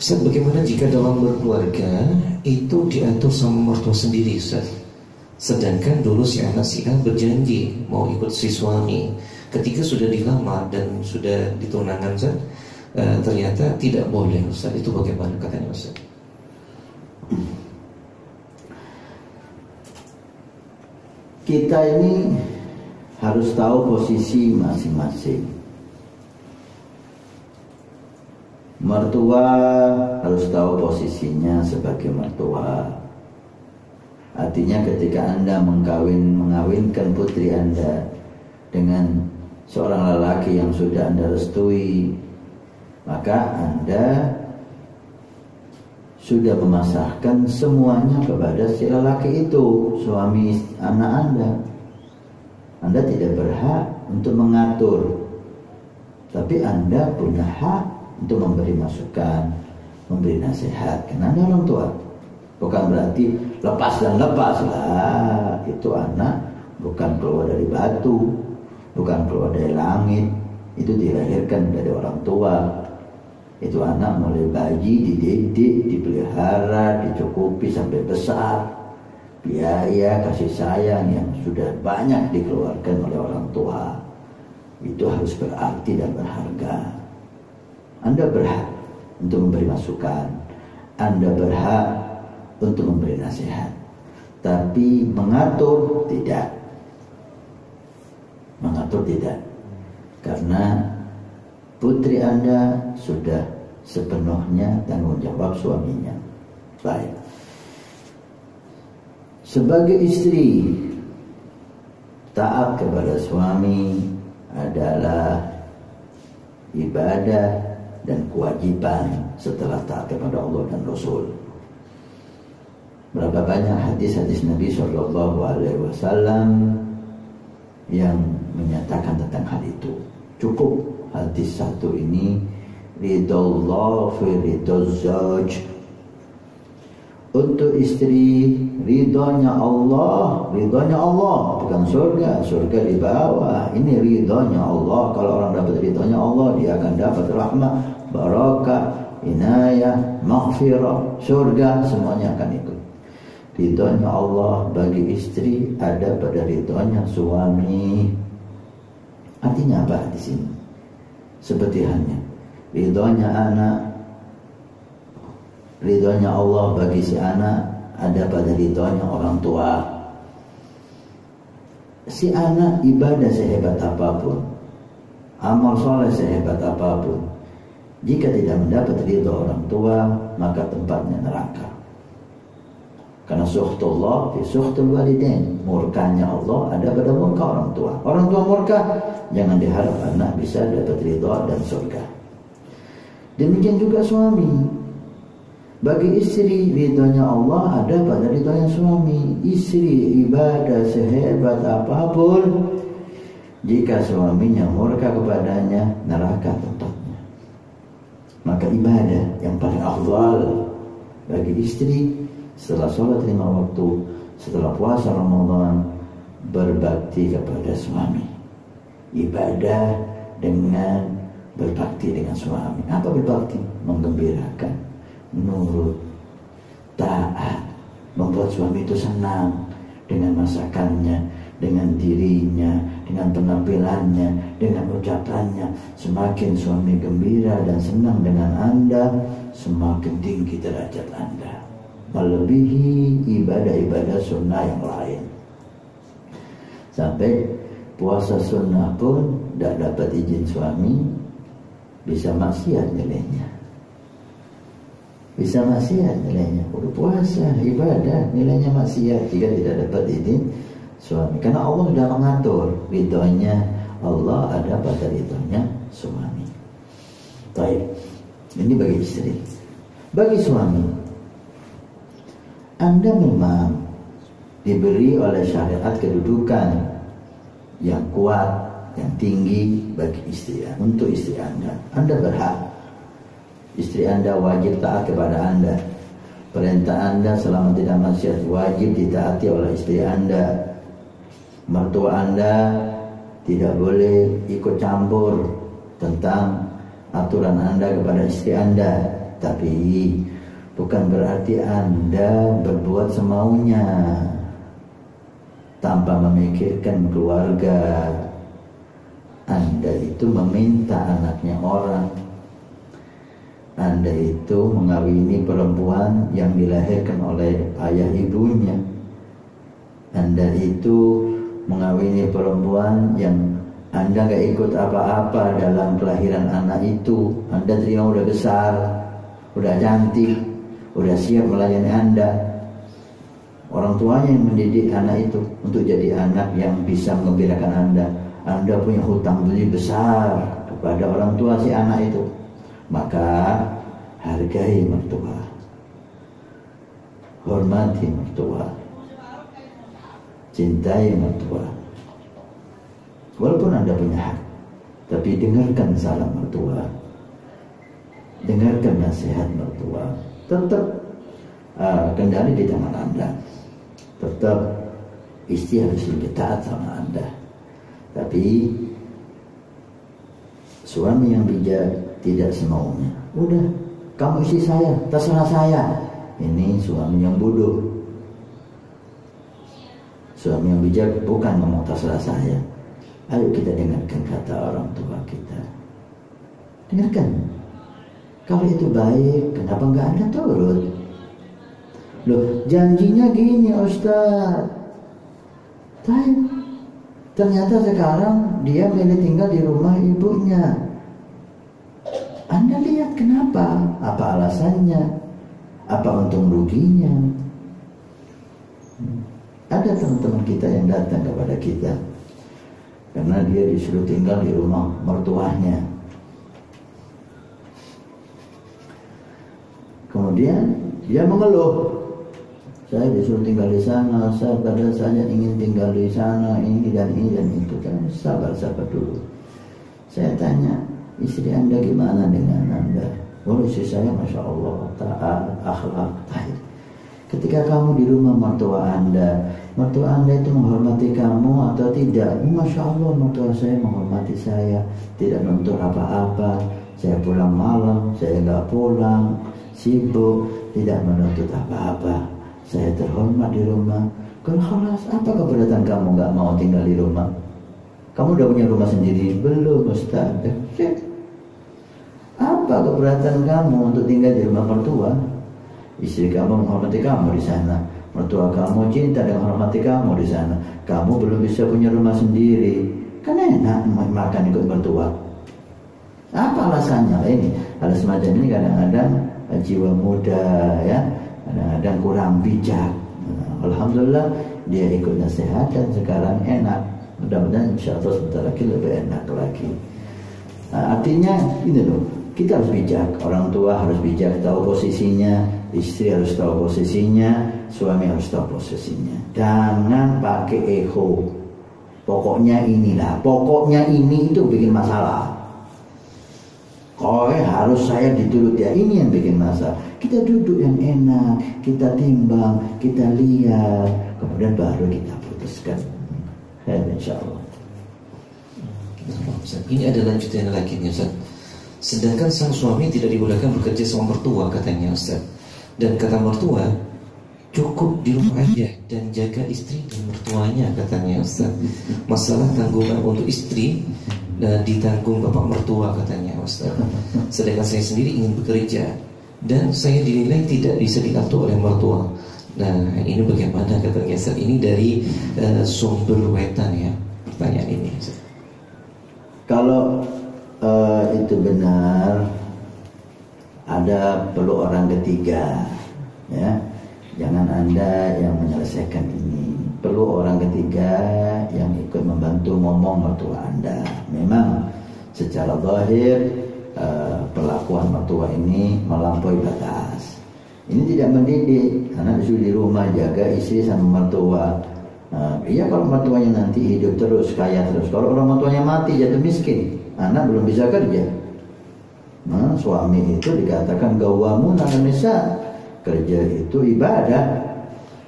Ustaz, bagaimana jika dalam berkeluarga itu diatur sama mertua sendiri, Ustaz? Sedangkan dulu si anak si A berjanji mau ikut si suami. Ketika sudah dilamar dan sudah ditunangan, Ustaz, ternyata tidak boleh, Ustaz. Itu bagaimana katanya, Ustaz? Kita ini harus tahu posisi masing-masing. Mertua harus tahu posisinya sebagai mertua. Artinya ketika Anda mengawinkan putri Anda dengan seorang lelaki yang sudah Anda restui, maka Anda sudah memasrahkan semuanya kepada si lelaki itu, suami anak Anda. Anda tidak berhak untuk mengatur, tapi Anda punya hak untuk memberi masukan, memberi nasihat. Karena Anda orang tua. Bukan berarti lepas dan lepas lah. Itu anak bukan keluar dari batu, bukan keluar dari langit. Itu dilahirkan dari orang tua. Itu anak mulai bayi, dididik, dipelihara, dicukupi sampai besar. Biaya, kasih sayang yang sudah banyak dikeluarkan oleh orang tua, itu harus berarti dan berharga. Anda berhak untuk memberi masukan, Anda berhak untuk memberi nasihat, tapi mengatur tidak. Mengatur tidak. Karena putri Anda sudah sepenuhnya tanggung jawab suaminya. Baik. Sebagai istri, taat kepada suami adalah ibadah dan kewajiban setelah taat kepada Allah dan Rasul. Berapa banyak hadis-hadis Nabi SAW yang menyatakan tentang hal itu. Cukup hadis satu ini, ridallah fi ridaz zawj. Untuk istri, ridhonya Allah, bukan surga, surga di bawah. Ini ridhonya Allah. Kalau orang dapat ridhonya Allah, dia akan dapat rahmat, barakah, inayah, maghfirah, surga, semuanya akan ikut. Ridhonya Allah bagi istri ada pada ridhonya suami. Artinya apa di sini? Seperti halnya ridhonya anak, ridhonya Allah bagi si anak ada pada ridhonya orang tua. Si anak ibadah sehebat apapun, amal soleh sehebat apapun, jika tidak mendapat ridho orang tua, maka tempatnya neraka. Karena suhtullah fi suhtul walidain, murkanya Allah ada pada murka orang tua. Orang tua murka, jangan diharap anak bisa dapat ridho dan surga. Demikian juga suami. Bagi istri, ridhonya Allah ada pada ridhonya suami. Istri ibadah sehebat apapun, jika suaminya murka kepadanya, neraka tempatnya. Maka ibadah yang paling afdal bagi istri setelah sholat 5 waktu, setelah puasa Ramadan, berbakti kepada suami. Ibadah dengan berbakti dengan suami. Apa berbakti? Menggembirakan, nurut, taat, membuat suami itu senang dengan masakannya, dengan dirinya, dengan penampilannya, dengan ucapannya. Semakin suami gembira dan senang dengan Anda, semakin tinggi derajat Anda, melebihi ibadah-ibadah sunnah yang lain. Sampai puasa sunnah pun tidak dapat izin suami, bisa maksiat nilainya. Bisa maksiat nilainya. Udah puasa, ibadah, nilainya maksiat jika tidak dapat izin suami. Karena Allah sudah mengatur, ridhonya Allah ada pada ridhonya suami. Baik, ini bagi istri. Bagi suami, Anda memang diberi oleh syariat kedudukan yang kuat, yang tinggi bagi istri. Untuk istri Anda, Anda berhak. Istri Anda wajib taat kepada Anda. Perintah Anda selama tidak maksiat wajib ditaati oleh istri Anda. Mertua Anda tidak boleh ikut campur tentang aturan Anda kepada istri Anda. Tapi bukan berarti Anda berbuat semaunya tanpa memikirkan keluarga. Anda itu meminta anaknya orang. Anda itu mengawini perempuan yang dilahirkan oleh ayah ibunya. Anda itu mengawini perempuan yang Anda gak ikut apa-apa dalam kelahiran anak itu. Anda terima udah besar, udah cantik, udah siap melayani Anda. Orang tuanya yang mendidik anak itu untuk jadi anak yang bisa menggembirakan Anda. Anda punya hutang budi besar kepada orang tua si anak itu. Maka hargai mertua, hormati mertua, cintai mertua. Walaupun Anda punya hak, tapi dengarkan salam mertua, dengarkan nasihat mertua. Tetap kendali di tangan Anda. Tetap istri harus lebih taat sama Anda. Tapi suami yang bijak tidak semaunya. Udah, kamu istri saya, terserah saya. Ini suami yang bodoh. Suami yang bijak bukan ngomong terserah saya. Ayo kita dengarkan kata orang tua kita. Dengarkan. Kalau itu baik, kenapa enggak Anda turut? Loh, janjinya gini Ustaz. Ternyata sekarang dia milih tinggal di rumah ibunya. Anda lihat kenapa? Apa alasannya? Apa untung ruginya? Ada teman-teman kita yang datang kepada kita karena dia disuruh tinggal di rumah mertuanya. Kemudian dia mengeluh, saya disuruh tinggal di sana, padahal saya ingin tinggal di sana, ini dan itu. Sabar dulu. Saya tanya, istri Anda gimana dengan Anda? Oh, istri saya Masya Allah taat, akhlak, baik. Ketika kamu di rumah mertua Anda itu menghormati kamu atau tidak? Masya Allah, mertua saya menghormati saya, tidak menuntut apa-apa. Saya pulang malam, saya nggak pulang, sibuk, tidak menuntut apa-apa. Saya terhormat di rumah. Kalau khalas, apa keberatan kamu nggak mau tinggal di rumah? Kamu udah punya rumah sendiri? Belum, Ustaz. Apa keberatan kamu untuk tinggal di rumah mertua? Istri kamu menghormati kamu di sana, mertua kamu cinta dan menghormati kamu di sana. Kamu belum bisa punya rumah sendiri, kan enak makan ikut mertua. Apa alasannya? Ini hal semacam ini kadang-kadang jiwa muda ya, kadang-kadang kurang bijak. Alhamdulillah dia ikut nasihat dan sekarang enak. Mudah-mudahan insya Allah sebentar lagi lebih enak lagi. Artinya ini loh, kita harus bijak. Orang tua harus bijak, tahu posisinya. Istri harus tahu posisinya, suami harus tahu posisinya. Jangan pakai ego. Pokoknya inilah, pokoknya ini itu bikin masalah. Harus saya dituruti ya, ini yang bikin masalah. Kita duduk yang enak, kita timbang, kita lihat, kemudian baru kita putuskan. Insya Allah. Ini ada lanjutan lagi nih Ustaz. Sedangkan sang suami tidak dibolehkan bekerja sama mertua katanya Ustaz. Dan kata mertua cukup di rumah aja dan jaga istri dan mertuanya katanya Ustaz. Masalah tanggungan untuk istri dan ditanggung bapak mertua katanya Ustaz. Sedangkan saya sendiri ingin bekerja dan saya dinilai tidak bisa diatur oleh mertua. Nah ini bagaimana katanya Ustaz? Ini dari sumber wetan ya pertanyaan ini Ustaz. Kalau itu benar, ada perlu orang ketiga ya. Jangan Anda yang menyelesaikan ini. Perlu orang ketiga yang ikut membantu ngomong mertua Anda. Memang secara zahir perlakuan mertua ini melampaui batas. Ini tidak mendidik. Anak disuruh di rumah jaga istri sama mertua. Iya kalau mertuanya nanti hidup terus, kaya terus. Kalau orang mertuanya mati jatuh miskin, anak belum bisa kerja. Nah, suami itu dikatakan gawamun nisa, kerja itu ibadah.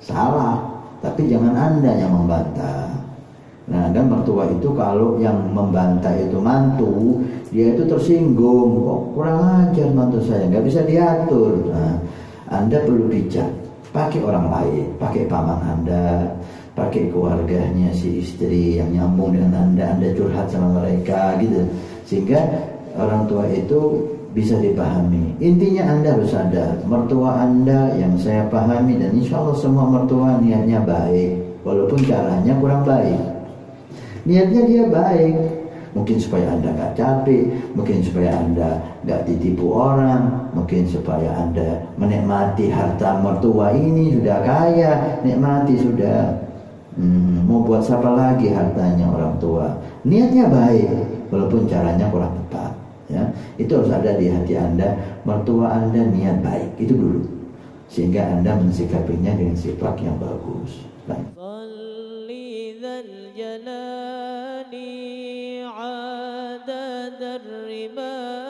Salah, tapi jangan Anda yang membantah. Nah, dan mertua itu kalau yang membantah itu mantu, dia itu tersinggung, kok kurang ajar mantu saya, nggak bisa diatur. Nah, Anda perlu bijak, pakai orang lain, pakai paman Anda, pakai keluarganya si istri yang nyambung dengan Anda curhat sama mereka gitu, sehingga orang tua itu bisa dipahami. Intinya Anda harus sadar, mertua Anda yang saya pahami, dan insya Allah semua mertua niatnya baik, walaupun caranya kurang baik. Niatnya dia baik, mungkin supaya Anda gak capek, mungkin supaya Anda gak ditipu orang, mungkin supaya Anda menikmati harta mertua ini, sudah kaya, nikmati sudah. Mau buat siapa lagi hartanya orang tua. Niatnya baik, walaupun caranya kurang tepat. Ya, itu harus ada di hati Anda, mertua Anda niat baik, itu dulu, sehingga Anda mensikapinya dengan sifat yang bagus. Baik. عدد الرمال